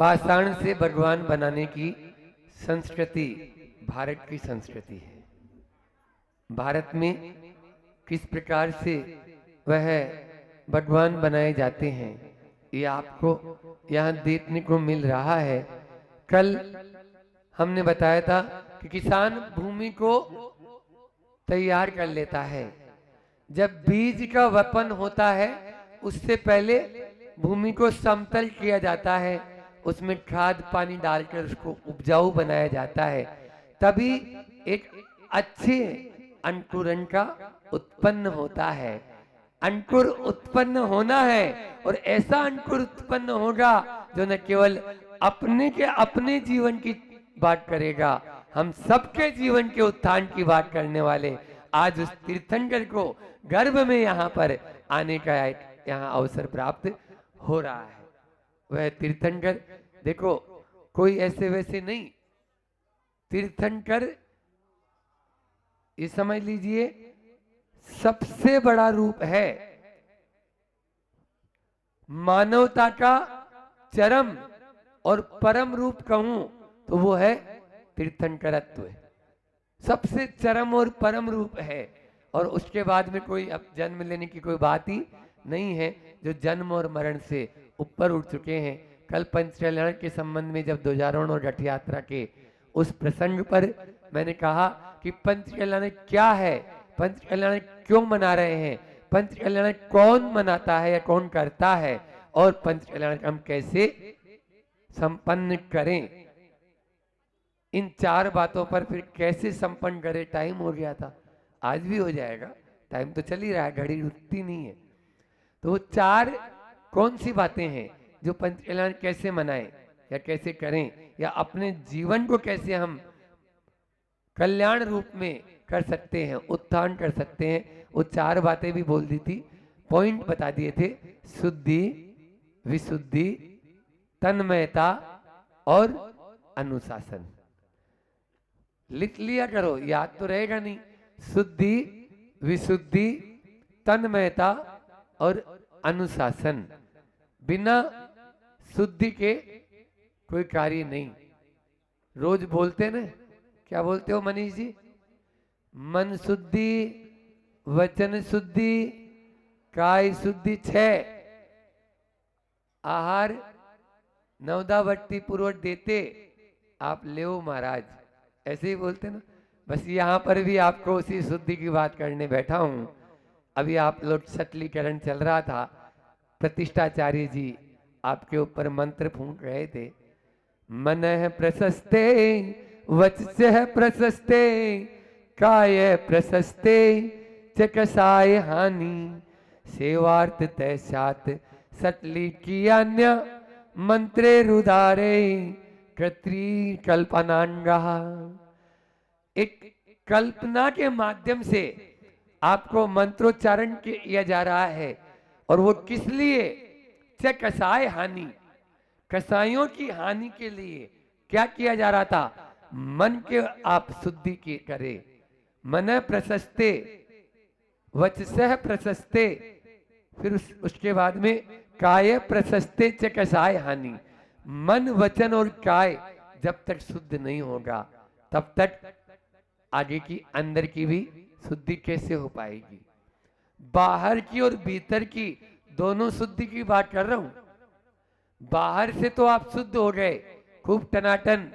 पाषाण से भगवान बनाने की संस्कृति भारत की संस्कृति है। भारत में किस प्रकार से वह भगवान बनाए जाते हैं ये आपको यहाँ देखने को मिल रहा है। कल हमने बताया था कि किसान भूमि को तैयार कर लेता है। जब बीज का वपन होता है उससे पहले भूमि को समतल किया जाता है, उसमें खाद पानी डालकर उसको उपजाऊ बनाया जाता है, तभी एक अच्छे अंकुरन का उत्पन्न होता है। अंकुर उत्पन्न होना है और ऐसा अंकुर उत्पन्न होगा जो न केवल अपने जीवन की बात करेगा, हम सबके जीवन के उत्थान की बात करने वाले आज उस तीर्थंकर को गर्भ में यहाँ पर आने का यहाँ अवसर प्राप्त हो रहा है। वह तीर्थंकर देखो कोई ऐसे वैसे नहीं, तीर्थंकर ये समझ लीजिए सबसे बड़ा रूप है, मानवता का चरम और परम रूप कहूं तो वो है तीर्थंकरत्व, सबसे चरम और परम रूप है। और उसके बाद में कोई अब जन्म लेने की कोई बात ही नहीं है, जो जन्म और मरण से ऊपर उठ चुके हैं। कल पंचकल्याण के संबंध में जब ध्वजारोहण और रथ यात्रा के उस प्रसंग पर मैंने कहा कि पंचकल्याण क्या है, पंचकल्याण क्यों मना रहे हैं, पंचकल्याण कौन मनाता है या कौन करता है, और पंचकल्याण हम कैसे संपन्न करें, इन चार बातों पर फिर कैसे संपन्न करें। टाइम हो गया था, आज भी हो जाएगा, टाइम तो चल ही रहा है, घड़ी रुकती नहीं है। तो वो चार कौन सी बातें हैं जो पंचकल्याण कैसे मनाएं या कैसे करें, या अपने जीवन को कैसे हम कल्याण रूप में कर सकते हैं, उत्थान कर सकते हैं, वो चार बातें भी बोल दी थी, पॉइंट बता दिए थे। शुद्धि, विशुद्धि, तन्मयता और अनुशासन। लिख लिया करो, याद तो रहेगा नहीं। शुद्धि, विशुद्धि, तन्मयता और अनुशासन। बिना शुद्धि के कोई कार्य नहीं। रोज बोलते ना, क्या बोलते हो मनीष जी? मन शुद्धि, वचन शुद्धि, काय शुद्धि 6, आहार नवदावर्ती पूर्वक देते आप लेओ महाराज, ऐसे ही बोलते ना। बस यहाँ पर भी आपको उसी शुद्धि की बात करने बैठा हूं। अभी आप लोग सटलीकरण चल रहा था, प्रतिष्ठाचार्य जी आपके ऊपर मंत्र फूंक रहे थे। मनः प्रशस्ते वचसः प्रशस्ते काय प्रशस्ते चकसाय हानि सेवार्थ तैसात सटली की अन्य मंत्रे रुदारे कृत्री कल्पनांगा। एक कल्पना के माध्यम से आपको मंत्रोच्चारण किया जा रहा है, और वो किस लिए? च कसाय हानि, कसाइयों की हानि के लिए क्या किया जा रहा था? मन के आप शुद्धि की करे। मन प्रशस्ते वचसः प्रशस्ते, फिर उसके बाद में काय प्रशस्ते च कसाय हानि। मन, वचन और काय जब तक शुद्ध नहीं होगा तब तक आगे की अंदर की भी शुद्धि कैसे हो पाएगी? बाहर की और भीतर की दोनों शुद्धि की बात कर रहा हूं। बाहर से तो आप शुद्ध हो गए, खूब टनाटन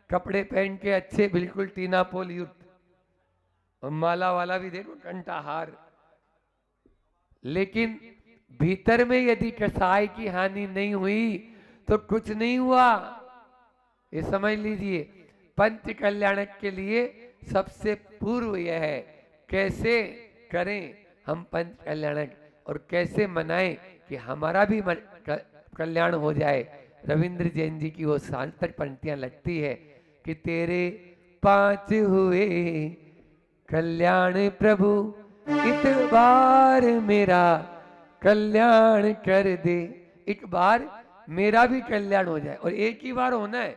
कपड़े पहन के अच्छे, बिल्कुल टीना पोल युक्त, और माला वाला भी देखो, कंठाहार। लेकिन भीतर में यदि कसाय की हानि नहीं हुई तो कुछ नहीं हुआ, ये समझ लीजिए। पंच कल्याण के लिए सबसे पूर्व यह है कैसे करें हम पंच कल्याण, और कैसे मनाएं कि हमारा भी कल्याण हो जाए। रविंद्र जैन जी की वो सार्थक पंक्तियां लगती है कि तेरे 5 हुए कल्याण प्रभु, इत बार मेरा कल्याण कर दे। एक बार मेरा भी कल्याण हो जाए, और एक ही बार होना है,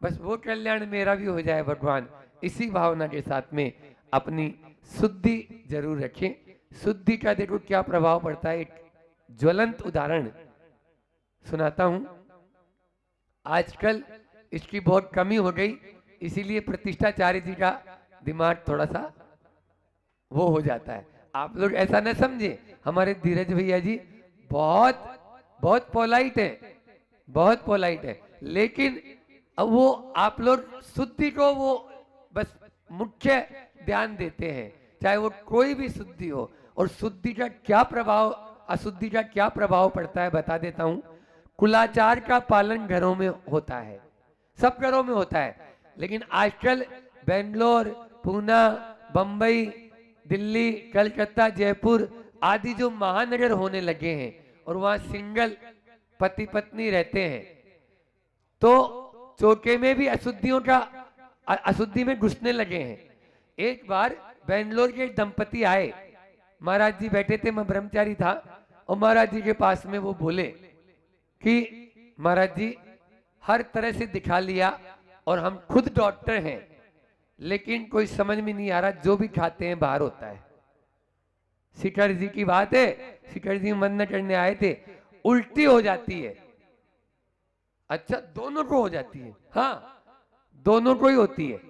बस वो कल्याण मेरा भी हो जाए भगवान। इसी भावना के साथ में अपनी शुद्धि जरूर रखें। शुद्धि का देखो क्या प्रभाव पड़ता है। एक ज्वलंत उदाहरण सुनाता हूं। आजकल इसकी बहुत कमी हो गई, इसीलिए प्रतिष्ठाचार्य जी का दिमाग थोड़ा सा वो हो जाता है। आप लोग ऐसा न समझे, हमारे धीरज भैया जी बहुत बहुत पोलाइट है, बहुत पोलाइट है, लेकिन अब वो आप लोग शुद्धि को वो बस मुख्य ध्यान देते हैं, चाहे वो कोई भी शुद्धि हो। और शुद्धि का क्या प्रभाव, अशुद्धि का क्या प्रभाव पड़ता है बता देता हूं। कुलाचार का पालन घरों में होता है, सब घरों में होता है, लेकिन आजकल बेंगलोर, पूना, बंबई, दिल्ली, कलकत्ता, जयपुर आदि जो महानगर होने लगे हैं और वहां सिंगल पति पत्नी रहते हैं, तो चौके में भी अशुद्धि में घुसने लगे हैं। एक बार बेंगलोर के एक दंपति आए, महाराज जी बैठे थे, मैं ब्रह्मचारी था, और महाराज जी के पास में वो बोले कि महाराज जी हर तरह से दिखा लिया और हम खुद डॉक्टर हैं, लेकिन कोई समझ में नहीं आ रहा, जो भी खाते हैं बाहर होता है। शिखर जी की बात है, शिखर जी मन करने आए थे, उल्टी हो जाती है। अच्छा, दोनों को हो जाती है? हाँ, दोनों को ही होती है।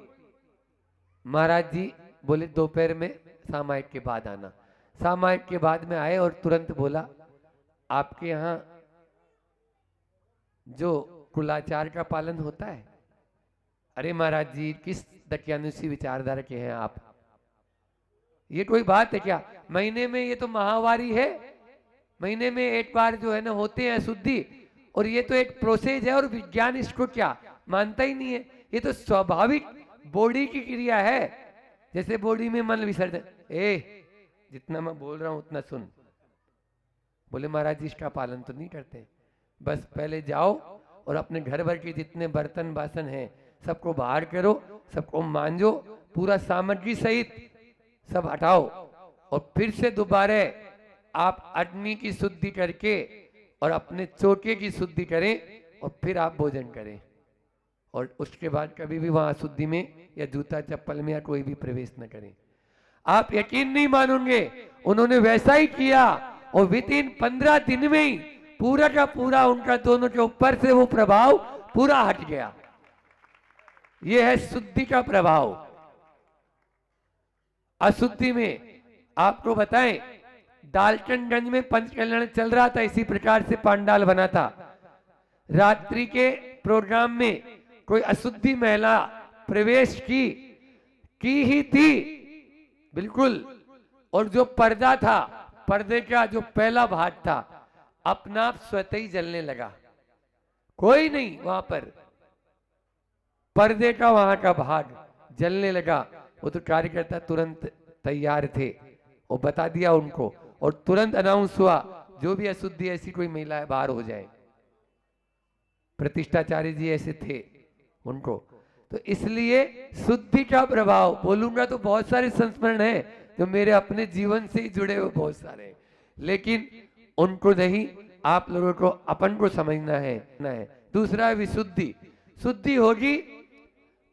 महाराज जी बोले दोपहर में सामायिक के बाद आना। सामायिक के बाद में आए और तुरंत बोला, आपके यहाँ जो कुलाचार का पालन होता है? अरे महाराज जी, किस दकियानुसी विचारधारा के हैं आप? ये कोई बात है क्या? महीने में, ये तो महावारी है, महीने में एक बार जो है ना होते हैं शुद्धि, और ये तो एक प्रोसेस है, और विज्ञान इसको क्या मानता ही नहीं है। ये तो स्वाभाविक बॉडी की क्रिया है, जैसे बॉडी में मल विसर्जन। जितना मैं बोल रहा हूं उतना सुन। बोले महाराज जी इसका पालन तो नहीं करते। बस पहले जाओ और अपने घर भर के जितने बर्तन बासन हैं सबको बाहर करो, सबको मांजो, पूरा सामग्री सहित सब हटाओ, और फिर से दोबारा आप अग्नि की शुद्धि करके और अपने चौके की शुद्धि करें, और फिर आप भोजन करें। और उसके बाद कभी भी वहां अशुद्धि में या जूता चप्पल में या कोई भी प्रवेश न करें। आप यकीन नहीं मानोगे, उन्होंने वैसा ही किया, और विद इन 15 दिन में ही पूरा का पूरा उनका दोनों के ऊपर से वो प्रभाव पूरा हट गया। ये है शुद्धि का प्रभाव। अशुद्धि में आपको बताएं, डाल्टनगंज में पंचकल्याण चल रहा था, इसी प्रकार से पांडाल बना था। रात्रि के प्रोग्राम में कोई अशुद्धि महिला प्रवेश की ही थी, बिल्कुल, और जो पर्दा था, पर्दे का जो पहला भाग था, अपना आप स्वतः ही जलने लगा। कोई नहीं वहां पर, पर्दे का वहां का भाग जलने लगा। वो तो कार्यकर्ता तुरंत तैयार थे, वो बता दिया उनको, और तुरंत अनाउंस हुआ जो भी अशुद्धि ऐसी कोई महिला है बाहर हो जाए। प्रतिष्ठाचार्य जी ऐसे थे उनको। तो इसलिए शुद्धि का प्रभाव बोलूंगा तो बहुत सारे संस्मरण हैं जो मेरे अपने जीवन से ही जुड़े हुए बहुत सारे, लेकिन उनको नहीं, आप लोगों को अपन को समझना है। दूसरा विशुद्धि। शुद्धि होगी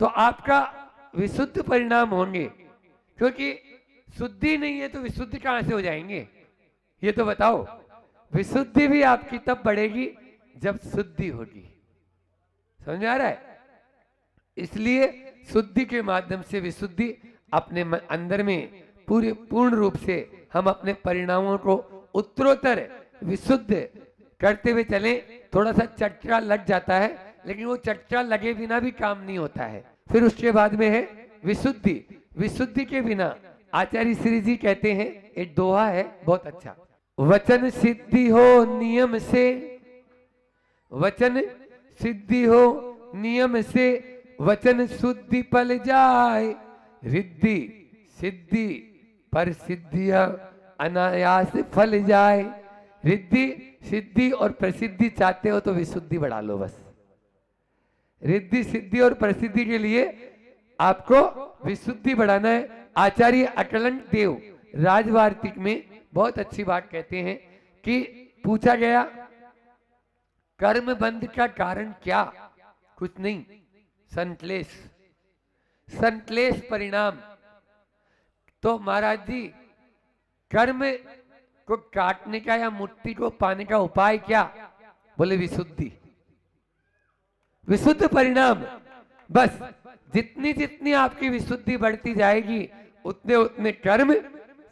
तो आपका विशुद्ध परिणाम होंगे, क्योंकि शुद्धि नहीं है तो विशुद्धि कहां से हो जाएंगे? ये तो बताओ। विशुद्धि भी आपकी तब बढ़ेगी जब शुद्धि होगी। समझ आ रहा है? इसलिए शुद्धि के माध्यम से विशुद्धि अपने अंदर में पूर्ण रूप से हम अपने परिणामों को उत्तरोत्तर विशुद्ध करते हुए चले। थोड़ा सा चटका लग जाता है, लेकिन वो चटका लगे बिना भी काम नहीं होता है। फिर उसके बाद में है विशुद्धि। विशुद्धि के बिना आचार्य श्री जी कहते हैं, एक दोहा है बहुत अच्छा, वचन सिद्धि हो नियम से, वचन सिद्धि हो नियम से, वचन शुद्धि पल जाए, रिद्धि सिद्धि पर सिद्धियां अनायास फल जाए। रिद्धि सिद्धि और प्रसिद्धि चाहते हो तो विशुद्धि बढ़ा लो बस। रिद्धि सिद्धि और प्रसिद्धि के लिए आपको विशुद्धि बढ़ाना है। आचार्य अकलंक देव राजवार्तिक में बहुत अच्छी बात कहते हैं कि पूछा गया कर्म बंध का कारण क्या? कुछ नहीं, संक्लेश, संक्लेश परिणाम। तो महाराज जी कर्म को काटने का या मुक्ति को पाने का उपाय क्या? बोले विशुद्धि। विशुद्ध परिणाम। बस जितनी जितनी आपकी विशुद्धि बढ़ती जाएगी उतने उतने कर्म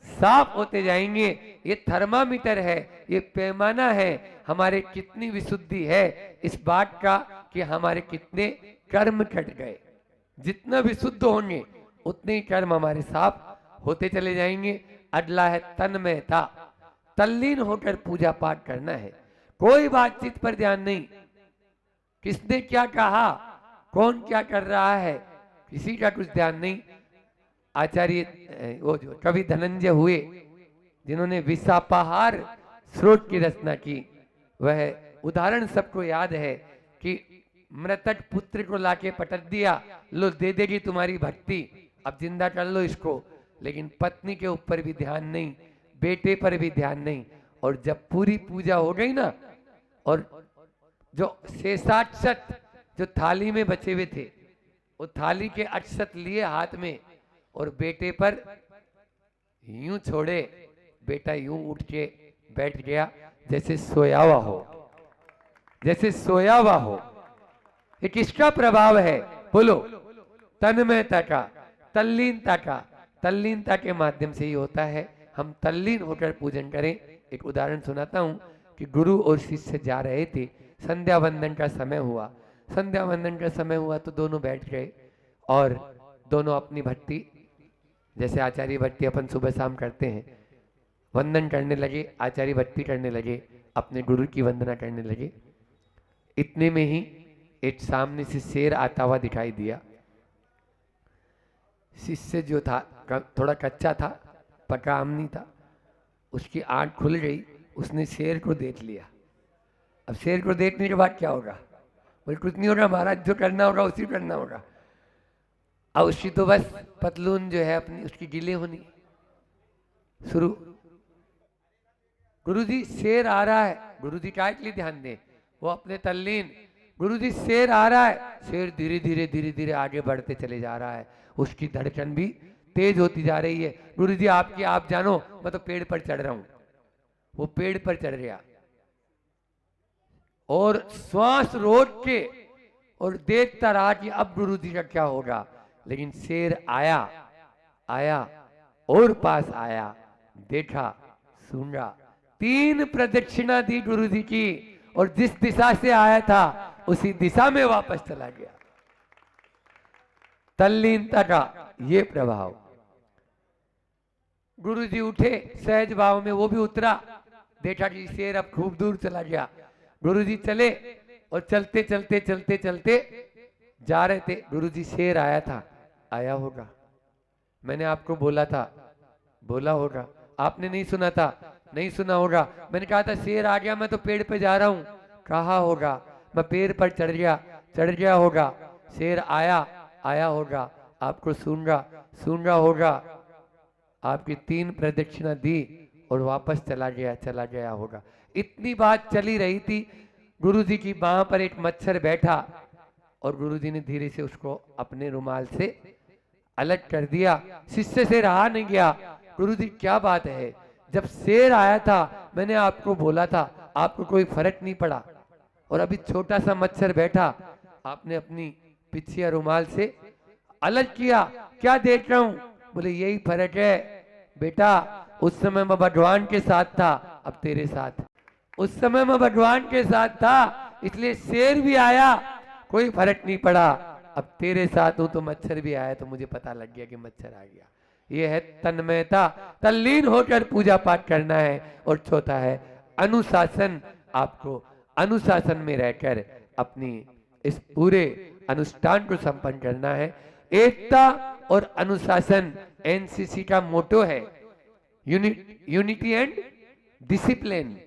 साफ होते जाएंगे। ये थर्मामीटर है, ये पैमाना है हमारे कितनी विशुद्धि है इस बात का कि हमारे कितने कर्म कट गए। जितना विशुद्ध होंगे उतने ही कर्म हमारे साफ होते चले जाएंगे। अगला है तन्मयता, तल्लीन होकर पूजा पाठ करना है। कोई बातचीत पर ध्यान नहीं, किसने क्या कहा, कौन क्या कर रहा है, किसी का कुछ ध्यान नहीं। आचार्य वो जो कवि धनंजय हुए जिन्होंने विशापाहार स्रोत की रचना की, वह उदाहरण सबको याद है कि मृतक पुत्र को लाके पटक दिया, लो दे देगी तुम्हारी भक्ति, अब जिंदा कर लो इसको। लेकिन पत्नी के ऊपर भी ध्यान नहीं, बेटे पर भी ध्यान नहीं। और जब पूरी पूजा हो गई ना, और जो शेषाक्षत जो थाली में बचे हुए थे, वो थाली के अक्षत लिए हाथ में और बेटे पर यूं छोड़े, बेटा यूं उठ के बैठ गया जैसे सोया हुआ हो, जैसे सोया हुआ हो। ये किसका प्रभाव है बोलो? तन्मयता का, तल्लीनता का। तल्लीनता के माध्यम से ही होता है। हम तल्लीन होकर पूजन करें। एक उदाहरण सुनाता हूं कि गुरु और शिष्य जा रहे थे, संध्या वंदन का समय हुआ। संध्या वंदन का समय हुआ तो दोनों बैठ गए और दोनों अपनी भक्ति, जैसे आचार्य भक्ति अपन सुबह शाम करते हैं, वंदन करने लगे, आचार्य भक्ति करने लगे, अपने गुरु की वंदना करने लगे। इतने में ही एक सामने से शेर आता हुआ दिखाई दिया। शिष्य जो था थोड़ा कच्चा था, पका आम नहीं था, उसकी आंख खुल गई, उसने शेर को देख लिया। अब शेर को देखने के बाद क्या होगा? बोले कुछ नहीं होगा महाराज, जो करना होगा उसी करना होगा। अब उसकी तो बस पतलून जो है अपनी उसकी गीले होनी शुरू। गुरुजी शेर आ रहा है, गुरुजी क्या के लिए ध्यान दें, वो अपने तल्लीन। गुरुजी शेर आ रहा है, शेर धीरे धीरे धीरे धीरे आगे बढ़ते चले जा रहा है, उसकी धड़कन भी तेज होती जा रही है। गुरुजी आपकी आप जानो, मैं तो पेड़ पर चढ़ रहा हूं। वो पेड़ पर चढ़ गया और श्वास रोक के और देखता रहा कि अब गुरुजी का क्या होगा। लेकिन शेर आया, आया और पास आया, देखा, सूंघा, 3 प्रदक्षिणा दी गुरुजी की और जिस दिशा से आया था उसी दिशा में वापस चला गया। तल्लीनता का ये प्रभाव। गुरुजी उठे सहज भाव में, वो भी उतरा, देखा कि शेर अब खूब दूर चला गया। गुरुजी चले और चलते चलते चलते चलते जा रहे थे। गुरुजी शेर आया था, आया होगा, मैंने आपको बोला था, बोला होगा, आपने नहीं सुना था, नहीं सुना होगा। मैंने कहा था शेर आ गया, मैं तो पेड़ पे जा रहा हूं, कहा होगा, मैं पेड़ पर चढ़ गया होगा, शेर आया, आया होगा, आपको सूंघा होगा, आपकी 3 प्रदक्षिणा दी और वापस चला गया होगा। इतनी बात चली रही थी। गुरुजी की बाह पर एक मच्छर बैठा और गुरुजी ने धीरे से उसको अपने रुमाल से अलग कर दिया। शिष्य से रहा नहीं गया, गुरुजी क्या बात है, जब शेर आया था मैंने आपको बोला था, आपको कोई फर्क नहीं पड़ा, और अभी छोटा सा मच्छर बैठा, आपने अपनी पिछिया रुमाल से अलग किया, क्या देख रहा हूं? बोले यही फर्क है बेटा, उस समय मैं भगवान के साथ था, अब तेरे साथ। उस समय मैं भगवान के साथ था, इसलिए शेर भी आया, कोई फर्क नहीं पड़ा, अब तेरे साथ हूं तो मच्छर भी आया तो मुझे पता लग गया कि मच्छर आ गया। ये है तन्मयता, तल्लीन होकर पूजा पाठ करना है। और चौथा है अनुशासन। आपको अनुशासन में रहकर अपनी इस पूरे अनुष्ठान को संपन्न करना है। एकता और अनुशासन एनसीसी का मोटो है, यूनिटी एंड डिसिप्लिन।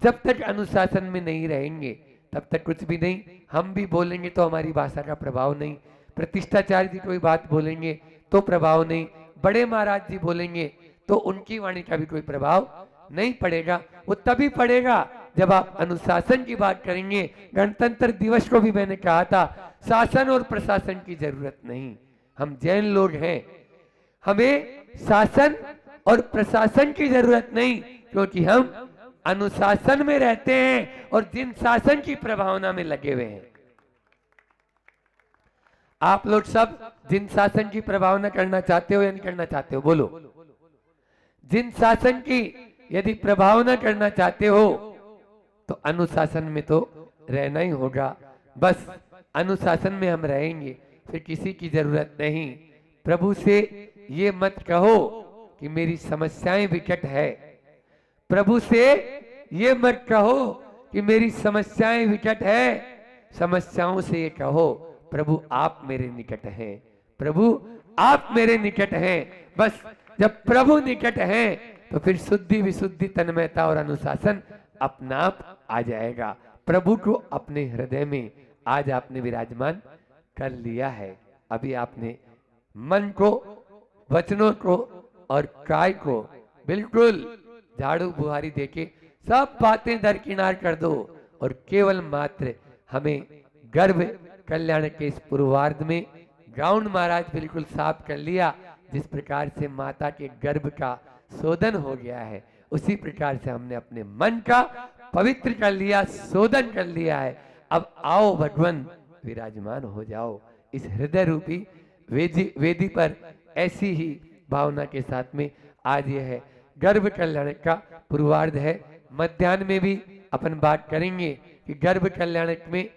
जब तक अनुशासन में नहीं रहेंगे तब तक कुछ भी नहीं। हम भी बोलेंगे तो हमारी भाषा का प्रभाव नहीं, प्रतिष्ठाचार्य जी कोई बात बोलेंगे तो प्रभाव नहीं, बड़े महाराज जी बोलेंगे तो उनकी वाणी का भी कोई प्रभाव नहीं पड़ेगा। वो तभी पड़ेगा जब आप अनुशासन की बात करेंगे। गणतंत्र दिवस को भी मैंने कहा था, शासन और प्रशासन की जरूरत नहीं। हम जैन लोग हैं, हमें शासन और प्रशासन की जरूरत नहीं, क्योंकि हम अनुशासन में रहते हैं और जिन शासन की प्रभावना में लगे हुए हैं। आप लोग सब जिन शासन की प्रभावना करना चाहते हो या नहीं करना चाहते हो, बोलो। जिन शासन की यदि प्रभावना करना चाहते हो तो अनुशासन में तो रहना ही होगा। बस अनुशासन में हम रहेंगे, फिर किसी की जरूरत नहीं। प्रभु से ये मत कहो कि मेरी समस्याएं विकट है। प्रभु से ये मत कहो कि मेरी समस्याएं विकट है। समस्याओं से ये कहो प्रभु आप मेरे निकट हैं, प्रभु आप मेरे निकट हैं। बस जब प्रभु निकट हैं तो फिर शुद्धि विशुद्धि तन्मयता और अनुशासन अपना आप आ जाएगा। प्रभु को अपने हृदय में आज आपने विराजमान कर लिया है। अभी आपने मन को, वचनों को और काय को बिल्कुल झाड़ू बुहारी देके सब बातें दरकिनार कर दो और केवल मात्र हमें गर्भ कल्याण के इस पूर्वार्ध में ग्राउंड महाराज बिल्कुल साफ कर लिया। जिस प्रकार से माता के गर्भ का शोधन हो गया है, उसी प्रकार से हमने अपने मन का पवित्र कर लिया, शोधन कर लिया है। अब आओ भगवान विराजमान हो जाओ इस हृदय रूपी वेदी पर। ऐसी ही भावना के साथ में आज यह है गर्भ कल्याण का पूर्वार्ध है। मध्याह्न में भी अपन बात करेंगे कि गर्भ कल्याण में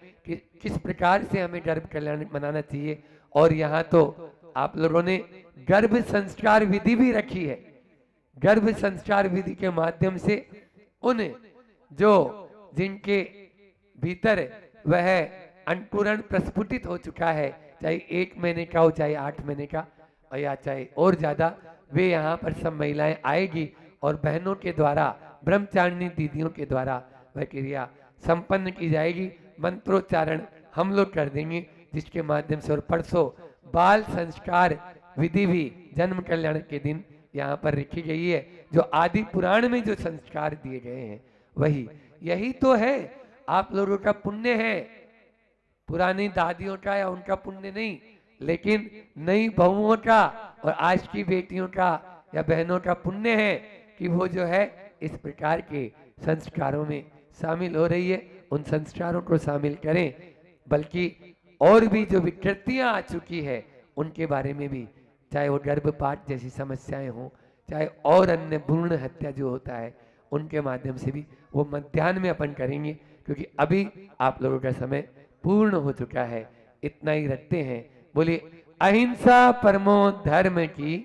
किस प्रकार से हमें गर्भ कल्याण मनाना चाहिए। और यहाँ तो आप लोगों ने गर्भ संस्कार विधि भी रखी है। गर्भ संस्कार विधि के माध्यम से उन जो जिनके भीतर वह अंकुरण प्रस्फुटित हो चुका है, चाहे 1 महीने का हो, चाहे 8 महीने का या चाहे और ज्यादा, वे यहाँ पर सब महिलाएं आएगी और बहनों के द्वारा, ब्रह्मचारिणी दीदियों के द्वारा वह क्रिया संपन्न की जाएगी। मंत्रोच्चारण हम लोग कर देंगे जिसके माध्यम से। और परसों बाल संस्कार विधि भी जन्म कल्याण के दिन यहाँ पर रखी गई है। जो आदि पुराण में जो संस्कार दिए गए हैं वही, यही तो है आप लोगों का पुण्य है। पुरानी दादियों का या उनका पुण्य नहीं, लेकिन नई बहुओं का और आज की बेटियों का या बहनों का पुण्य है कि वो जो है इस प्रकार के संस्कारों में शामिल हो रही है। उन संस्कारों को शामिल करें, बल्कि और भी जो विकृतियां आ चुकी है उनके बारे में भी, चाहे वो गर्भपात जैसी समस्याएं हों, चाहे और अन्य भ्रूण हत्या जो होता है, उनके माध्यम से भी वो मध्याह्न में अपन करेंगे। क्योंकि अभी आप लोगों का समय पूर्ण हो चुका है। इतना ही रखते हैं। बोलिए अहिंसा परमो धर्म की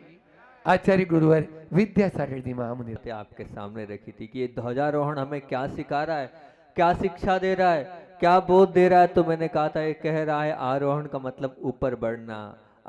आचार्य गुरुवर विद्यासागर जी महामुनि। आपके सामने रखी थी कि ये ध्वजारोहण हमें क्या सिखा रहा है, क्या शिक्षा दे रहा है, क्या बोध दे रहा है। तो मैंने कहा था, ये कह रहा है आरोहण का मतलब ऊपर बढ़ना,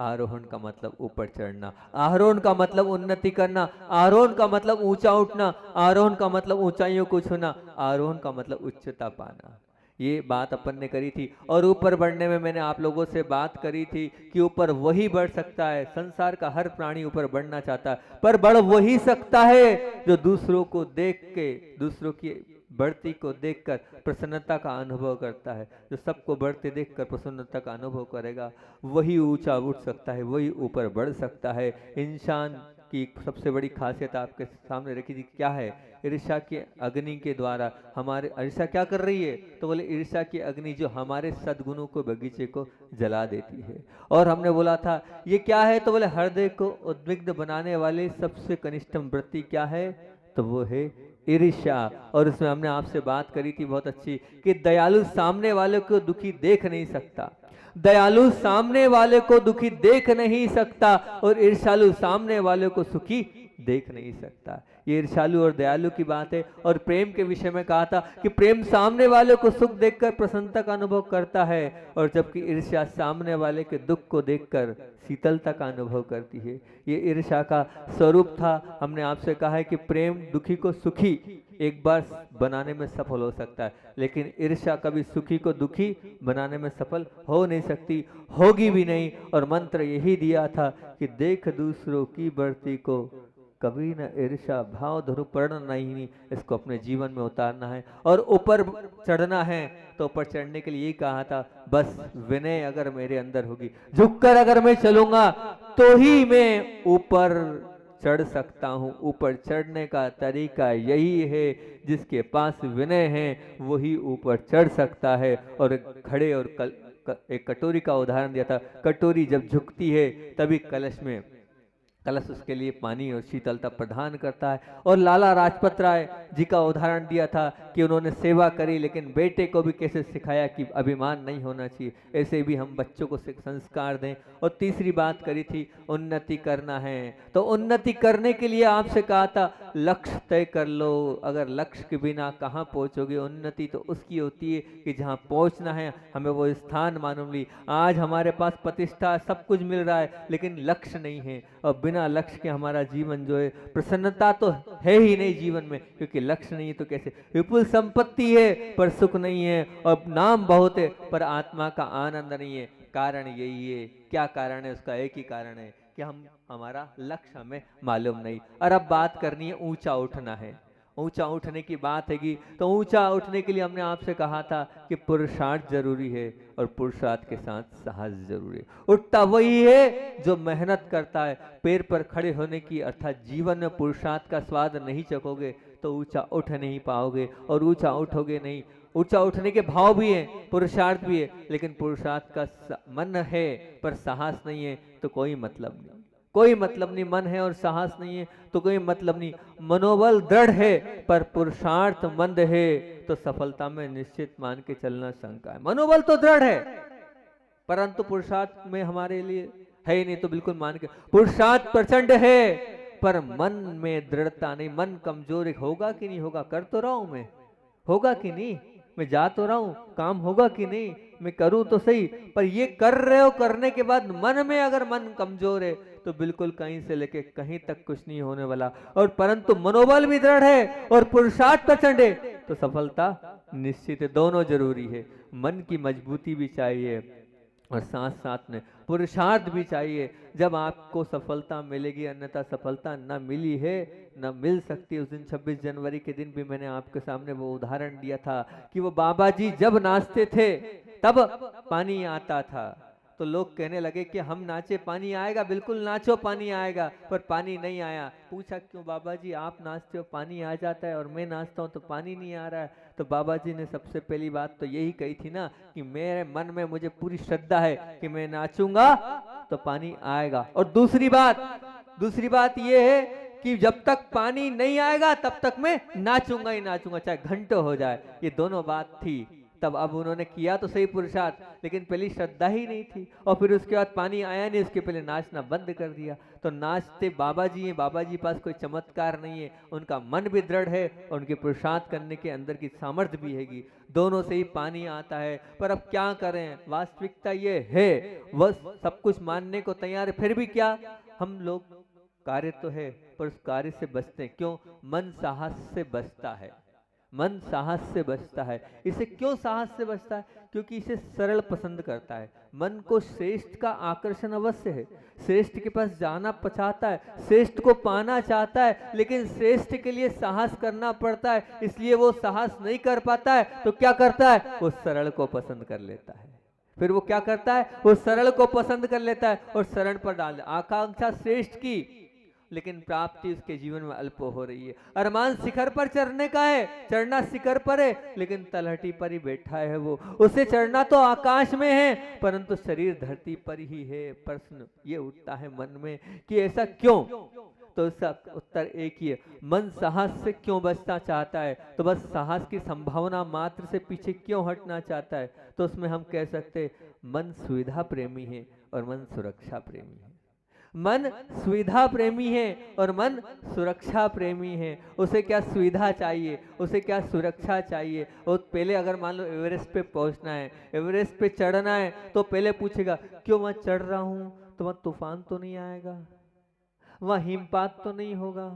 आरोहण का मतलब ऊपर चढ़ना, आरोहण का मतलब उन्नति करना, आरोहण का मतलब ऊंचा उठना, आरोहण का मतलब ऊंचाइयों को छूना, आरोहण का मतलब उच्चता पाना। ये बात अपन ने करी थी। और ऊपर बढ़ने में मैंने आप लोगों से बात करी थी कि ऊपर वही बढ़ सकता है, संसार का हर प्राणी ऊपर बढ़ना चाहता है, पर बढ़ वही सकता है जो दूसरों को देख के, दूसरों की बढ़ती को देखकर प्रसन्नता का अनुभव करता है। जो सबको बढ़ते देखकर प्रसन्नता का अनुभव करेगा वही ऊंचा उठ सकता है, वही ऊपर बढ़ सकता है। इंसान की सबसे बड़ी खासियत आपके सामने रखी थी, क्या है? ईर्ष्या की अग्नि के द्वारा हमारे, ईर्ष्या क्या कर रही है? तो बोले ईर्ष्या की अग्नि जो हमारे सद्गुणों को, बगीचे को जला देती है। और हमने बोला था ये क्या है? तो बोले हृदय को उद्विग्न बनाने वाले सबसे कनिष्ठम वृत्ति क्या है? तो वो है ईर्ष्या। और उसमें हमने आपसे बात करी थी बहुत अच्छी कि दयालु सामने वाले को दुखी देख नहीं सकता, दयालु सामने वाले को दुखी देख नहीं सकता, और ईर्ष्यालु सामने वाले को सुखी देख नहीं सकता। ये ईर्ष्यालु और दयालु की बात है। और प्रेम के विषय में कहा था कि प्रेम सामने वाले को सुख देखकर प्रसन्नता का अनुभव करता है, और जबकि ईर्ष्या सामने वाले के दुख को देखकर शीतलता का अनुभव करती है। ये ईर्ष्या का स्वरूप था। हमने आपसे कहा है कि प्रेम दुखी को सुखी एक बार बनाने में सफल हो सकता है, लेकिन ईर्ष्या कभी सुखी को दुखी बनाने में सफल हो नहीं सकती, होगी भी नहीं। और मंत्र यही दिया था कि देख दूसरों की बढ़ती को कभी न ईर्ष्या भाव धरु पर्ण नहीं, इसको अपने जीवन में उतारना है। और ऊपर चढ़ना है तो ऊपर चढ़ने के लिए यही कहा था, बस विनय अगर मेरे अंदर होगी, झुककर अगर मैं चलूंगा तो ही मैं ऊपर चढ़ सकता हूँ। ऊपर चढ़ने का तरीका यही है, जिसके पास विनय है वही ऊपर चढ़ सकता है। और खड़े और एक कटोरी का उदाहरण दिया था। कटोरी जब झुकती है तभी कलश उसके लिए पानी और शीतलता प्रदान करता है। और लाला लाजपत राय जी का उदाहरण दिया था कि उन्होंने सेवा करी लेकिन बेटे को भी कैसे सिखाया कि अभिमान नहीं होना चाहिए। ऐसे भी हम बच्चों को संस्कार दें। और तीसरी बात करी थी उन्नति करना है, तो उन्नति करने के लिए आपसे कहा था लक्ष्य तय कर लो। अगर लक्ष्य के बिना कहाँ पहुँचोगे। उन्नति तो उसकी होती है कि जहाँ पहुँचना है हमें वो स्थान मालूम ली। आज हमारे पास प्रतिष्ठा सब कुछ मिल रहा है लेकिन लक्ष्य नहीं है, और बिना लक्ष्य के हमारा जीवन जो है, प्रसन्नता तो है ही नहीं जीवन में, क्योंकि लक्ष्य नहीं है तो कैसे। विपुल संपत्ति है पर सुख नहीं है, और नाम बहुत है पर आत्मा का आनंद नहीं है। कारण यही है। क्या कारण है? उसका एक ही कारण है कि हमारा लक्ष्य हमें मालूम नहीं। और अब बात करनी है ऊंचा उठना है। ऊंचा उठने की बात हैगी, तो ऊंचा उठने के लिए हमने आपसे कहा था कि पुरुषार्थ जरूरी है और पुरुषार्थ के साथ साहस जरूरी है। उठता वही है जो मेहनत करता है। पैर पर खड़े होने की अर्थात जीवन में पुरुषार्थ का स्वाद नहीं चखोगे तो ऊंचा उठ नहीं पाओगे, और ऊंचा उठोगे नहीं। ऊंचा उठने के भाव भी है, पुरुषार्थ भी है, लेकिन पुरुषार्थ का मन है पर साहस नहीं है तो कोई मतलब नहीं। कोई मतलब नहीं। मन है और साहस नहीं है तो कोई मतलब नहीं। मनोबल दृढ़ है पर पुरुषार्थ मंद है तो सफलता में निश्चित मान के चलना शंका है। मनोबल तो दृढ़ है परंतु पुरुषार्थ में हमारे लिए है ही नहीं, तो बिल्कुल मान के। पुरुषार्थ प्रचंड है पर मन में दृढ़ता नहीं। मन कमजोर होगा कि नहीं होगा? कर तो रहा हूं मैं, होगा कि नहीं? मैं जा तो रहा हूं, काम होगा कि नहीं? मैं करूं तो सही, पर ये कर रहे हो, करने के बाद मन में अगर मन कमजोर है तो बिल्कुल कहीं से लेके कहीं तक कुछ नहीं होने वाला। और परंतु मनोबल भी दृढ़ है और पुरुषार्थ प्रचंड है तो सफलता निश्चित है। दोनों जरूरी है। मन की मजबूती भी चाहिए और साथ साथ में पुरुषार्थ भी चाहिए। जब आपको सफलता मिलेगी, अन्यथा सफलता न मिली है न मिल सकती। उस दिन 26 जनवरी के दिन भी मैंने आपके सामने वो उदाहरण दिया था कि वो बाबा जी जब नाचते थे तब पानी आता था, तो लोग कहने लगे कि हम नाचे पानी आएगा। बिल्कुल नाचो पानी आएगा, पर पानी नहीं आया। पूछा क्यों बाबा जी, आप नाचते हो पानी आ जाता है और मैं नाचता हूँ तो पानी नहीं आ रहा है? तो बाबा जी ने सबसे पहली बात तो यही कही थी ना कि मेरे मन में मुझे पूरी श्रद्धा है कि मैं नाचूंगा तो पानी आएगा। और दूसरी बात ये है कि जब तक पानी नहीं आएगा तब तक मैं नाचूंगा ही नाचूंगा, चाहे घंटों हो जाए। ये दोनों बात थी। तब अब उन्होंने किया तो सही पुरुषार्थ, लेकिन पहली श्रद्धा ही नहीं थी। और फिर उसके बाद पानी आया नहीं, उसके पहले नाचना बंद कर दिया। तो नाचते बाबा जी हैं। बाबा जी पास कोई चमत्कार नहीं है, उनका मन भी दृढ़ है और उनके पुरुषार्थ करने के अंदर की सामर्थ्य भी हैगी। दोनों से ही पानी आता है। पर अब क्या करें, वास्तविकता ये है, वह सब कुछ मानने को तैयार है, फिर भी क्या हम लोग, कार्य तो है पर उस कार्य से बचते हैं। क्यों? मन साहस से बचता है। मन साहस से बचता है। इसे क्यों साहस से बचता है? क्योंकि इसे सरल पसंद करता है। मन को श्रेष्ठ का आकर्षण अवश्य है, श्रेष्ठ के पास जाना चाहता है, श्रेष्ठ को पाना चाहता है, लेकिन श्रेष्ठ के लिए साहस करना पड़ता है। इसलिए वो साहस नहीं कर पाता है तो क्या करता है? वो सरल को पसंद कर लेता है। फिर वो क्या करता है? वो सरल को पसंद कर लेता है और सरल पर डाल आकांक्षा श्रेष्ठ की, लेकिन प्राप्ति उसके जीवन में अल्प हो रही है। अरमान शिखर पर चढ़ने का है, चढ़ना शिखर पर है, लेकिन तलहटी पर ही बैठा है वो। उसे चढ़ना तो आकाश में है परंतु शरीर धरती पर ही है। प्रश्न ये उठता है मन में कि ऐसा क्यों? तो इसका उत्तर एक ही है, मन साहस से क्यों बचना चाहता है? तो बस साहस की संभावना मात्र से पीछे क्यों हटना चाहता है? तो उसमें हम कह सकते मन सुविधा प्रेमी है और मन सुरक्षा प्रेमी है। मन सुविधा प्रेमी है और मन सुरक्षा प्रेमी है। उसे क्या सुविधा चाहिए, उसे क्या सुरक्षा चाहिए। और पहले अगर मान लो एवरेस्ट पे पहुंचना है, एवरेस्ट पे चढ़ना है, तो पहले पूछेगा क्यों मैं चढ़ रहा हूं? तो वहां तूफान तो नहीं आएगा, वहां हिमपात तो नहीं होगा,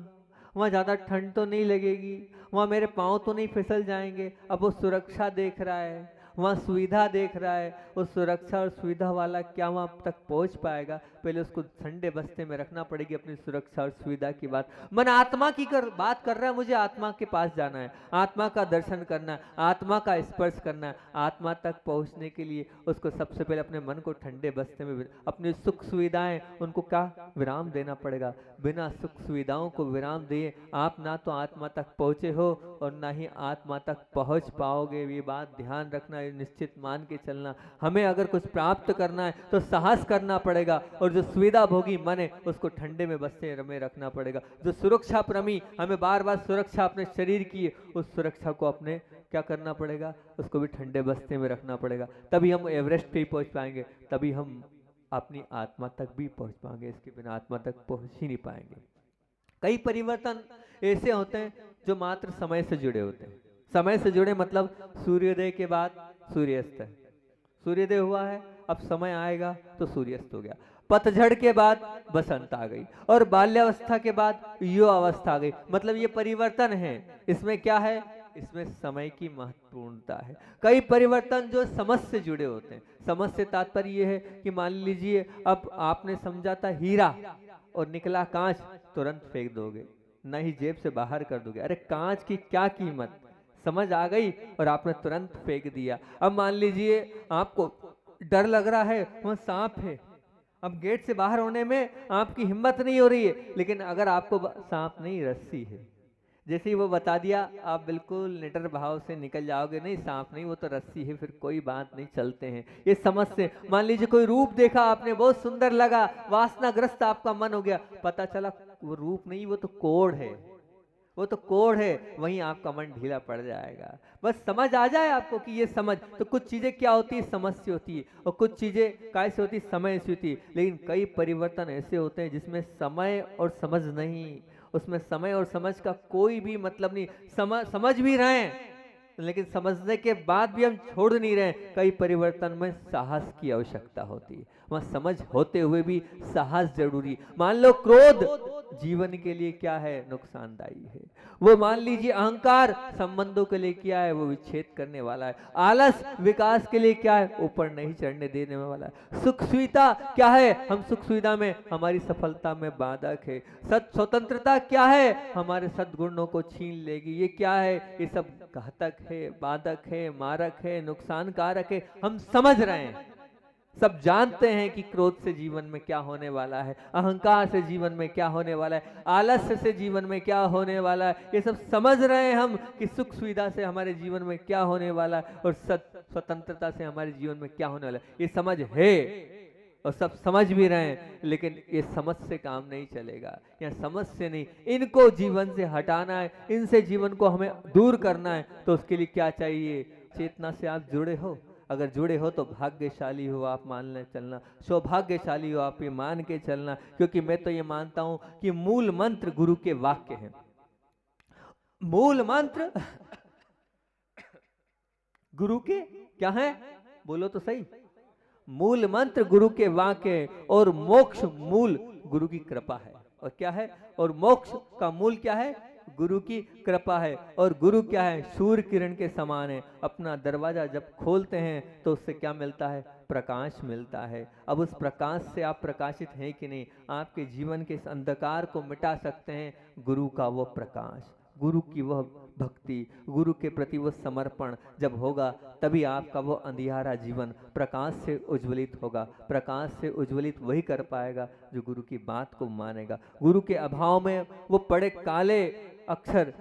वहां ज्यादा ठंड तो नहीं लगेगी, वहां मेरे पांव तो नहीं फिसल जाएंगे। अब वो सुरक्षा देख रहा है, वहाँ सुविधा देख रहा है। उस सुरक्षा और सुविधा वाला क्या वहाँ तक पहुँच पाएगा? पहले उसको ठंडे बस्ते में रखना पड़ेगी अपनी सुरक्षा और सुविधा की बात। मन आत्मा की बात कर रहा है, मुझे आत्मा के पास जाना है, आत्मा का दर्शन करना है, आत्मा का स्पर्श करना है। आत्मा तक पहुँचने के लिए उसको सबसे पहले अपने मन को ठंडे बस्ते में, अपनी सुख सुविधाएं उनको क्या विराम देना पड़ेगा। बिना सुख सुविधाओं को विराम दिए आप ना तो आत्मा तक पहुँचे हो और ना ही आत्मा तक पहुँच पाओगे। ये बात ध्यान रखना। है निश्चित मान के चलना। हमें अगर कुछ प्राप्त करना है तो साहस करना पड़ेगा, और जो सुविधा भोगी मन है उसको ठंडे में बस्ते में रखना पड़ेगा। जो सुरक्षा प्रेमी, हमें बार बार सुरक्षा अपने शरीर की है, उस सुरक्षा को अपने क्या करना पड़ेगा, उसको भी ठंडे बस्ते में रखना पड़ेगा। तभी हम एवरेस्ट पे पहुंच पाएंगे, तभी हम अपनी आत्मा तक भी पहुंच पाएंगे, इसके बिना आत्मा तक पहुंच ही नहीं पाएंगे। कई परिवर्तन ऐसे होते हैं जो मात्र समय से जुड़े होते हैं। समय से जुड़े मतलब सूर्योदय के बाद सूर्यास्त है, सूर्योदय हुआ है, अब समय आएगा तो सूर्यास्त हो गया। पतझड़ के बाद बसंत आ गई, और बाल्यावस्था के बाद युवावस्था आ गई। मतलब ये परिवर्तन है। इसमें क्या है, इसमें समय की महत्वपूर्णता है। कई परिवर्तन जो समझ से जुड़े होते हैं। समझ से तात्पर्य ये है कि मान लीजिए अब आपने समझा था हीरा और निकला कांच, तुरंत फेंक दोगे, न ही जेब से बाहर कर दोगे। अरे कांच की क्या कीमत, समझ आ गई और आपने तुरंत फेंक दिया। अब मान लीजिए आपको डर लग रहा है, वहां सांप है, अब गेट से बाहर होने में आपकी हिम्मत नहीं हो रही है, लेकिन अगर आपको सांप नहीं रस्सी है, जैसे ही वो बता दिया आप बिल्कुल निडर भाव से निकल जाओगे, नहीं सांप नहीं वो तो रस्सी है, फिर कोई बात नहीं, चलते हैं। ये समझ से। मान लीजिए कोई रूप देखा आपने, बहुत सुंदर लगा, वासनाग्रस्त आपका मन हो गया, पता चला वो रूप नहीं, वो तो कोढ़ है, वो तो कोढ़ है, वहीं आपका मन ढीला पड़ जाएगा। बस समझ आ जाए आपको कि ये समझ, तो कुछ चीजें क्या होती है, समझ से होती है, और कुछ चीजें कैसे होती है, समय से होती है। लेकिन कई परिवर्तन ऐसे होते हैं जिसमें समय और समझ नहीं, उसमें समय और समझ का कोई भी मतलब नहीं। समझ भी रहे हैं, लेकिन समझने के बाद भी हम छोड़ नहीं रहे। कई परिवर्तन में साहस की आवश्यकता होती है, वहां समझ होते हुए भी साहस जरूरी। मान लो क्रोध जीवन के लिए क्या है, नुकसानदायी है। वो मान लीजिए अहंकार संबंधों के लिए क्या है, वो विच्छेद करने वाला है। आलस विकास के लिए क्या है, ऊपर नहीं चढ़ने देने वाला है। सुख सुविधा क्या है, हम सुख सुविधा में हमारी सफलता में बाधक है। स्वतंत्रता क्या है, हमारे सद्गुणों को छीन लेगी। ये क्या है, ये सब घातक है, बाधक है, मारक है, नुकसान कारक है। हम समझ रहे हैं, सब जानते हैं कि क्रोध से जीवन में क्या होने वाला है, अहंकार से जीवन में क्या होने वाला है, आलस्य से जीवन में क्या होने वाला है। ये सब समझ रहे हैं हम कि सुख सुविधा से हमारे जीवन में क्या होने वाला है, और स्वतंत्रता से हमारे जीवन में क्या होने वाला है। ये समझ है और सब समझ भी रहे हैं, लेकिन ये समझ से काम नहीं चलेगा, या समझ से नहीं, इनको जीवन से हटाना है, इनसे जीवन को हमें दूर करना है। तो उसके लिए क्या चाहिए, चेतना से आप जुड़े हो। अगर जुड़े हो तो भाग्यशाली हो आप, मान ले चलना, सौभाग्यशाली हो आप, ये मान के चलना। क्योंकि मैं तो ये मानता हूं कि मूल मंत्र गुरु के वाक्य हैं। मूल मंत्र गुरु के क्या है, बोलो तो सही। मूल मंत्र गुरु के वाक्य, और मोक्ष मूल गुरु की कृपा है। और क्या है, और मोक्ष का मूल क्या है, गुरु की कृपा है। और गुरु क्या है, सूर्य किरण के समान है। अपना दरवाजा जब खोलते हैं तो उससे क्या मिलता है, प्रकाश मिलता है। अब उस प्रकाश से आप प्रकाशित हैं कि नहीं, आपके जीवन के इस अंधकार को मिटा सकते हैं गुरु का वो प्रकाश, गुरु की वह भक्ति, गुरु के प्रति वो समर्पण जब होगा, तभी आपका वो अंधियारा जीवन प्रकाश से उज्ज्वलित होगा। प्रकाश से उज्ज्वलित वही कर पाएगा जो गुरु की बात को मानेगा। गुरु के अभाव में वो पड़े काले अक्षर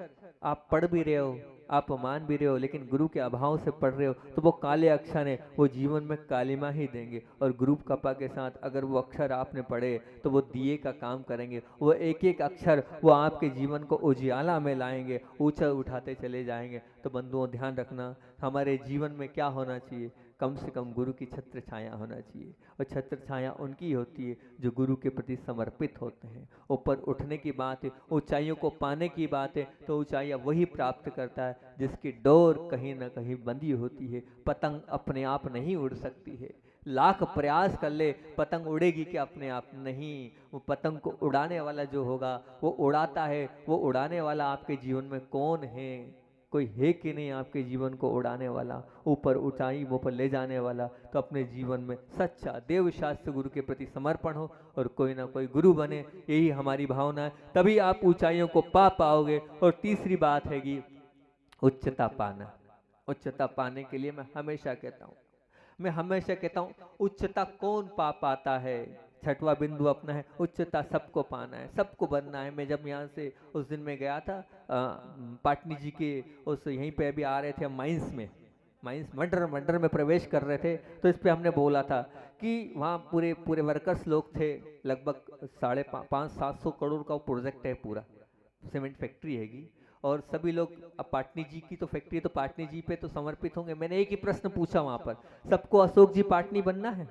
आप पढ़ भी रहे हो, आप मान भी रहे हो, लेकिन गुरु के अभाव से पढ़ रहे हो, तो वो काले अक्षर हैं, वो जीवन में कालिमा ही देंगे। और गुरु कृपा के साथ अगर वो अक्षर आपने पढ़े तो वो दिए का काम करेंगे। वो एक एक अक्षर वो आपके जीवन को उजियाला में लाएंगे, ऊंचा उठाते चले जाएंगे। तो बंधुओं ध्यान रखना, हमारे जीवन में क्या होना चाहिए, कम से कम गुरु की छत्र छाया होना चाहिए। और छत्र छाया उनकी होती है जो गुरु के प्रति समर्पित होते हैं। ऊपर उठने की बात है, ऊंचाइयों को पाने की बात है, तो ऊंचाइयां वही प्राप्त करता है जिसकी डोर कहीं ना कहीं बंधी होती है। पतंग अपने आप नहीं उड़ सकती है, लाख प्रयास कर ले, पतंग उड़ेगी कि अपने आप नहीं। वो पतंग को उड़ाने वाला जो होगा वो उड़ाता है। वो उड़ाने वाला आपके जीवन में कौन है, कोई है कि नहीं आपके जीवन को उड़ाने वाला, ऊपर ऊंचाई वो पर ले जाने वाला। तो अपने जीवन में सच्चा देव शास्त्र गुरु के प्रति समर्पण हो और कोई ना कोई गुरु बने, यही हमारी भावना है। तभी आप ऊंचाइयों को पा पाओगे। और तीसरी बात हैगी उच्चता पाना। उच्चता पाने के लिए मैं हमेशा कहता हूँ उच्चता कौन पा पाता है। छठवां बिंदु अपना है, उच्चता सबको पाना है, सबको बनना है। मैं जब यहाँ से उस दिन में गया था पाटनी जी के उस यहीं पे अभी आ रहे थे माइंस में, माइंस मर्डर में प्रवेश कर रहे थे। तो इस पे हमने बोला था कि वहाँ पूरे पूरे वर्कर्स लोग थे, लगभग 550-700 करोड़ का प्रोजेक्ट है, पूरा सीमेंट फैक्ट्री हैगी, और सभी लोग, अब पाटनी जी की तो फैक्ट्री है तो पाटनी जी पे तो समर्पित होंगे। मैंने एक ही प्रश्न पूछा वहाँ पर, सबको अशोक जी पाटनी बनना है?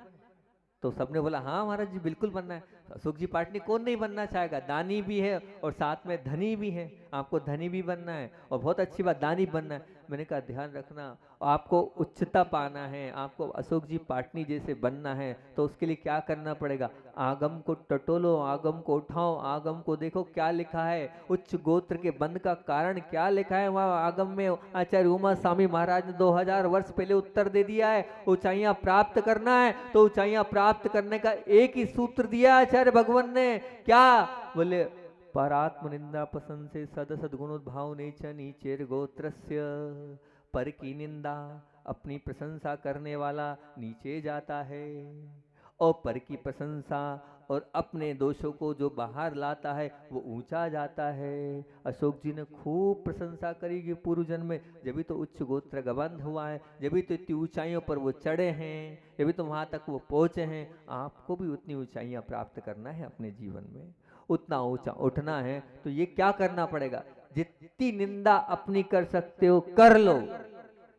तो सबने बोला हाँ महाराज जी बिल्कुल बनना है। अशोक जी पाटनी कौन नहीं बनना चाहेगा, दानी भी है और साथ में धनी भी है, आपको धनी भी बनना है और बहुत अच्छी बात दानी बनना है। मैंने कहा ध्यान रखना, आपको उच्चता पाना है, आपको अशोक जी पाटनी जैसे बनना है, तो उसके लिए क्या करना पड़ेगा? आगम को टटोलो, आगम को उठाओ, आगम को देखो क्या लिखा है, उच्च गोत्र के बंध का कारण क्या लिखा है वहाँ आगम में। आचार्य उमा स्वामी महाराज ने 2000 वर्ष पहले उत्तर दे दिया है। ऊंचाइयां प्राप्त करना है तो ऊंचाइयां प्राप्त करने का एक ही सूत्र दिया आचार्य भगवान ने, क्या बोले? परात्म निंदा पसंद से सद सदगुण भाव नीच नीचेर गोत्रस्य। पर की निंदा, अपनी प्रशंसा करने वाला नीचे जाता है, और पर की प्रशंसा और अपने दोषों को जो बाहर लाता है वो ऊंचा जाता है। अशोक जी ने खूब प्रशंसा करी कि पूर्व जन्म में, जब भी तो उच्च गोत्र गबंध हुआ है, जब भी तो इतनी ऊंचाइयों पर वो चढ़े हैं, जब भी तो वहाँ तक वो पहुँचे हैं। आपको भी उतनी ऊंचाइयाँ प्राप्त करना है अपने जीवन में, उतना ऊंचा उठना है, तो ये क्या करना पड़ेगा? जितनी निंदा अपनी कर सकते हो कर लो,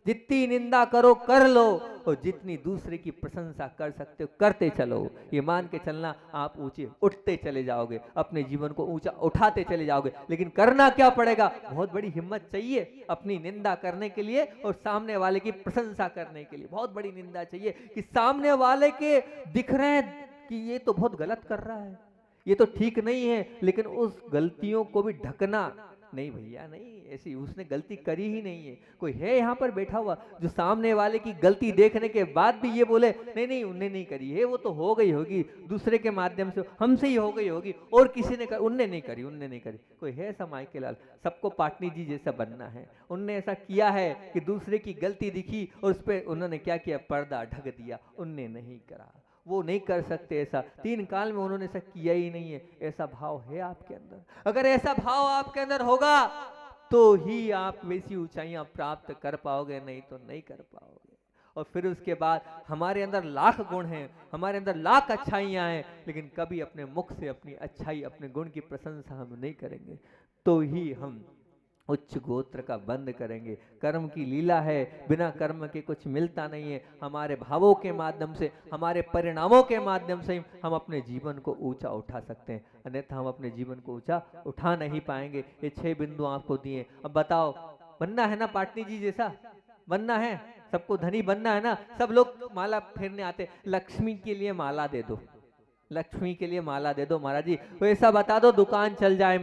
जितनी निंदा करो कर लो, और जितनी दूसरे की प्रशंसा कर सकते हो करते चलो। ये मान के चलना आप ऊंचे उठते चले जाओगे, अपने जीवन को ऊंचा उठाते चले जाओगे। लेकिन करना क्या पड़ेगा? बहुत बड़ी हिम्मत चाहिए अपनी निंदा करने के लिए और सामने वाले की प्रशंसा करने के लिए। बहुत बड़ी निंदा चाहिए कि सामने वाले के दिख रहे हैं कि ये तो बहुत गलत कर रहा है, ये तो ठीक नहीं है, लेकिन उस गलतियों को भी ढकना नहीं भैया, नहीं, ऐसी उसने गलती करी ही नहीं है। कोई है यहाँ पर बैठा हुआ जो सामने वाले की गलती देखने के बाद भी ये बोले नहीं नहीं उनने नहीं करी है, वो तो हो गई होगी दूसरे के माध्यम से, हमसे ही हो गई होगी, और किसी ने कर, उनने नहीं करी, उनने नहीं करी। कोई है ऐसा माइके लाल? सबको पाटनी जी जैसा बनना है। उनने ऐसा किया है कि दूसरे की गलती दिखी और उस पर उन्होंने क्या किया? पर्दा ढक दिया। उनने नहीं करा, वो नहीं कर सकते ऐसा, 3 काल में उन्होंने ऐसा किया ही नहीं है। ऐसा भाव है आपके अंदर? अगर ऐसा भाव आपके अंदर होगा तो ही आप वैसी ऊंचाइयां प्राप्त कर पाओगे, नहीं तो नहीं कर पाओगे। और फिर उसके बाद हमारे अंदर लाख गुण हैं, हमारे अंदर लाख अच्छाइयां हैं, लेकिन कभी अपने मुख से अपनी अच्छाई, अपने गुण की प्रशंसा हम नहीं करेंगे, तो ही हम उच्च गोत्र का बंद करेंगे। कर्म की लीला है, बिना कर्म के कुछ मिलता नहीं है। हमारे भावों के माध्यम से, हमारे परिणामों के माध्यम से हम अपने जीवन को ऊंचा उठा सकते हैं, अन्यथा हम अपने जीवन को ऊंचा उठा नहीं पाएंगे। ये 6 बिंदु आपको दिए। अब बताओ, बनना है ना पाटनी जी जैसा? बनना है, सबको धनी बनना है ना? सब लोग माला फेरने आते, लक्ष्मी के लिए माला दे दो, लक्ष्मी के लिए माला दे दो महाराज जी, वैसा बता दो दुकान चल जाए,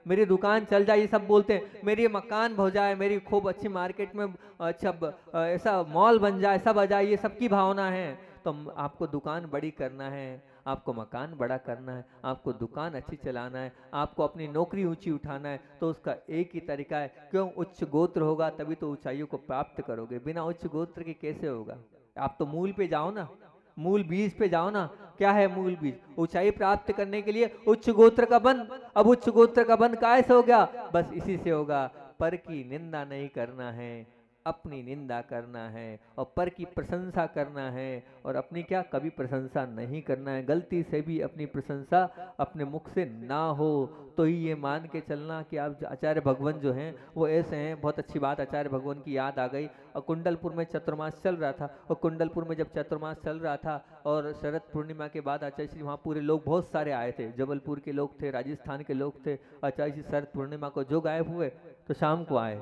मेरी दुकान चल जाए, ये सब बोलते हैं। मेरी मकान हो जाए, मेरी खूब अच्छी मार्केट में अच्छा ऐसा मॉल बन जाए, सब आ जाए, ये सबकी भावना है। तो आपको दुकान बड़ी करना है, आपको मकान बड़ा करना है, आपको दुकान अच्छी चलाना है, आपको अपनी नौकरी ऊंची उठाना है, तो उसका एक ही तरीका है, क्यों? उच्च गोत्र होगा तभी तो ऊंचाइयों को प्राप्त करोगे। बिना उच्च गोत्र के कैसे होगा? आप तो मूल पे जाओ ना, मूल बीज पे जाओ ना। क्या है मूल बीज? ऊंचाई प्राप्त करने के लिए उच्च गोत्र का बंध। अब उच्च गोत्र का बंध कैसे हो गया? बस इसी से होगा, पर की निंदा नहीं करना है, अपनी निंदा करना है, और पर की प्रशंसा करना है, और अपनी क्या कभी प्रशंसा नहीं करना है। गलती से भी अपनी प्रशंसा अपने मुख से ना हो, तो ही ये मान के चलना कि आप आचार्य भगवान जो हैं वो ऐसे हैं। बहुत अच्छी बात आचार्य भगवान की याद आ गई। और कुंडलपुर में चतुर्मास चल रहा था, और कुंडलपुर में जब चतुर्मास चल रहा था और शरद पूर्णिमा के बाद आचार्य श्री वहाँ पूरे लोग बहुत सारे आए थे, जबलपुर के लोग थे, राजस्थान के लोग थे। आचार्य श्री शरद पूर्णिमा को जो गायब हुए तो शाम को आए।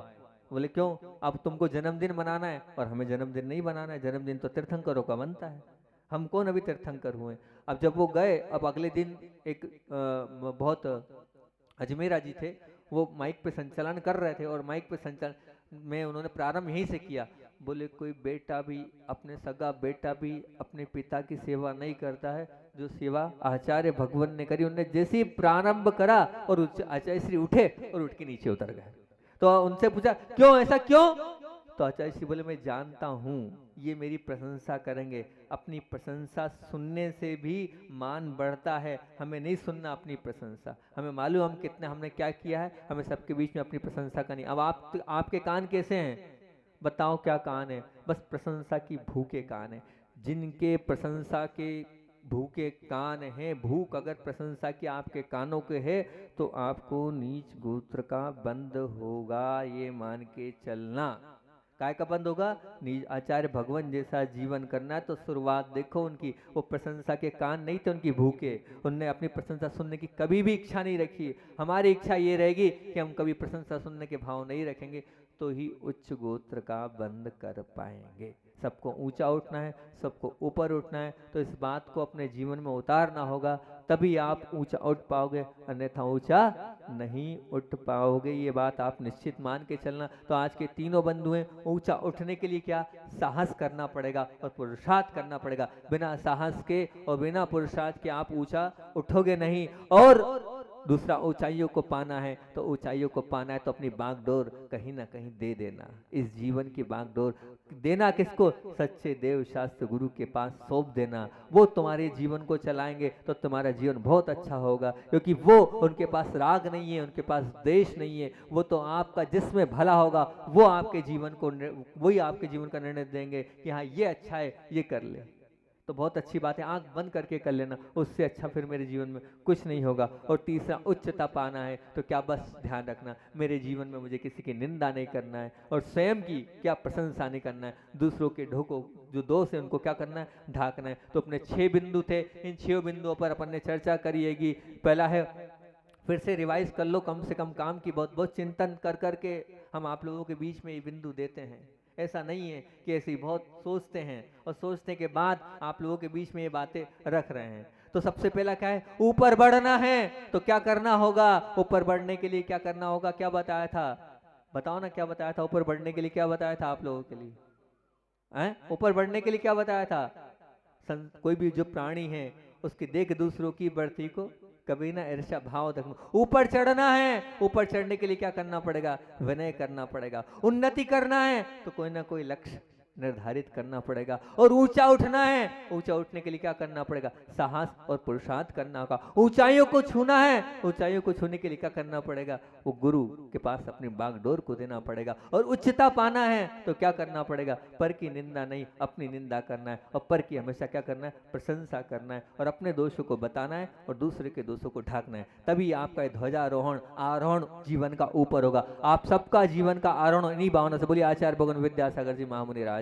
बोले क्यों? अब तुमको जन्मदिन मनाना है और हमें जन्मदिन नहीं बनाना है, जन्मदिन तो तीर्थंकरों का बनता है, हम कौन अभी तीर्थंकर हुए। अब जब वो गए, अब अगले दिन एक बहुत अजमेरा जी थे, वो माइक पे संचालन कर रहे थे, और माइक पे संचालन में उन्होंने प्रारंभ यहीं से किया। बोले कोई बेटा भी, अपने सगा बेटा भी अपने पिता की सेवा नहीं करता है जो सेवा आचार्य भगवान ने करी। उन्होंने जैसे ही प्रारंभ करा और आचार्य श्री उठे और उठ के नीचे उतर गए। तो उनसे पूछा क्यों, ऐसा क्यों? तो आचार्य श्री बोले मैं जानता हूँ ये मेरी प्रशंसा करेंगे। अपनी प्रशंसा सुनने से भी मान बढ़ता है, हमें नहीं सुनना अपनी प्रशंसा। हमें मालूम हम कितने, हमने क्या किया है, हमें सबके बीच में अपनी प्रशंसा करनी। अब आपके कान कैसे हैं? बताओ क्या कान है? बस प्रशंसा की भूखे कान है। जिनके प्रशंसा के भूखे कान हैं, भूख अगर प्रशंसा की आपके कानों के है तो आपको नीच गोत्र का बंद होगा, ये मान के चलना। काय का बंद होगा? आचार्य भगवान जैसा जीवन करना है तो शुरुआत देखो उनकी, वो प्रशंसा के कान नहीं थे उनकी भूखे, उनने अपनी प्रशंसा सुनने की कभी भी इच्छा नहीं रखी। हमारी इच्छा ये रहेगी कि हम कभी प्रशंसा सुनने के भाव नहीं रखेंगे तो ही उच्च गोत्र का बंद कर पाएंगे। सबको ऊंचा उठना है, सबको ऊपर उठना है, तो इस बात को अपने जीवन में उतारना होगा, तभी आप ऊंचा उठ पाओगे, अन्यथा ऊंचा नहीं उठ पाओगे। ये बात आप निश्चित मान के चलना। तो आज के तीनों बंधु हैं, ऊंचा उठने के लिए क्या साहस करना पड़ेगा और पुरुषार्थ करना पड़ेगा। बिना साहस के और बिना पुरुषार्थ के आप ऊंचा उठोगे नहीं। और दूसरा, ऊंचाइयों को पाना है तो ऊंचाइयों को पाना है तो अपनी बागडोर कहीं ना कहीं दे देना। इस जीवन की बागडोर देना किसको? सच्चे देव शास्त्र गुरु के पास सौंप देना। वो तुम्हारे जीवन को चलाएंगे तो तुम्हारा जीवन बहुत अच्छा होगा, क्योंकि वो, उनके पास राग नहीं है, उनके पास द्वेष नहीं है। वो तो आपका जिसमें भला होगा वो आपके जीवन को, वही आपके जीवन का निर्णय देंगे कि हाँ ये अच्छा है, ये कर ले। तो बहुत अच्छी बात है, आंख बंद करके कर लेना, उससे अच्छा फिर मेरे जीवन में कुछ नहीं होगा। और तीसरा, उच्चता पाना है तो क्या बस ध्यान रखना, मेरे जीवन में मुझे किसी की निंदा नहीं करना है और स्वयं की क्या प्रशंसा नहीं करना है। दूसरों के ढोको जो दोष है उनको क्या करना है? ढाकना है। तो अपने 6 बिंदु थे, इन 6 बिंदुओं पर अपन ने चर्चा करिएगी। पहला है, फिर से रिवाइज कर लो, कम से कम काम की बहुत बहुत चिंतन कर करके हम आप लोगों के बीच में ये बिंदु देते हैं। ऐसा नहीं है कि ऐसे ही बहुत सोचते हैं और सोचने के बाद आप लोगों के बीच में ये बातें रख रहे हैं। तो सबसे पहला क्या है? ऊपर बढ़ना है तो क्या करना होगा? ऊपर बढ़ने के लिए क्या करना होगा? क्या बताया था? बताओ ना, क्या बताया था? ऊपर बढ़ने के लिए क्या बताया था आप लोगों के लिए? ऊपर बढ़ने के लिए क्या बताया था? कोई भी जो प्राणी है उसकी देख दूसरों की बढ़ती को कभी ना ईर्ष्या भाव रखना। ऊपर चढ़ना है, ऊपर चढ़ने के लिए क्या करना पड़ेगा? विनय करना पड़ेगा। उन्नति करना है तो कोई ना कोई लक्ष्य निर्धारित करना पड़ेगा। और ऊंचा उठना है, ऊंचा उठने के लिए क्या करना पड़ेगा? साहस और पुरुषार्थ करना होगा। ऊंचाइयों को छूना है, ऊंचाइयों को छूने के लिए क्या करना पड़ेगा? वो गुरु के पास अपनी बागडोर को देना पड़ेगा। और उच्चता पाना है तो क्या करना पड़ेगा? पर की निंदा नहीं, अपनी निंदा करना है। और पर की हमेशा क्या करना है? प्रशंसा करना है और अपने दोषों को बताना है और दूसरे के दोषों को ढाकना है। तभी आपका ध्वजारोहण, आरोहण जीवन का ऊपर होगा। आप सबका जीवन का आरोहण इन्हीं भावना से। बोलिए आचार्य भगवान विद्यासागर जी महामुनि राज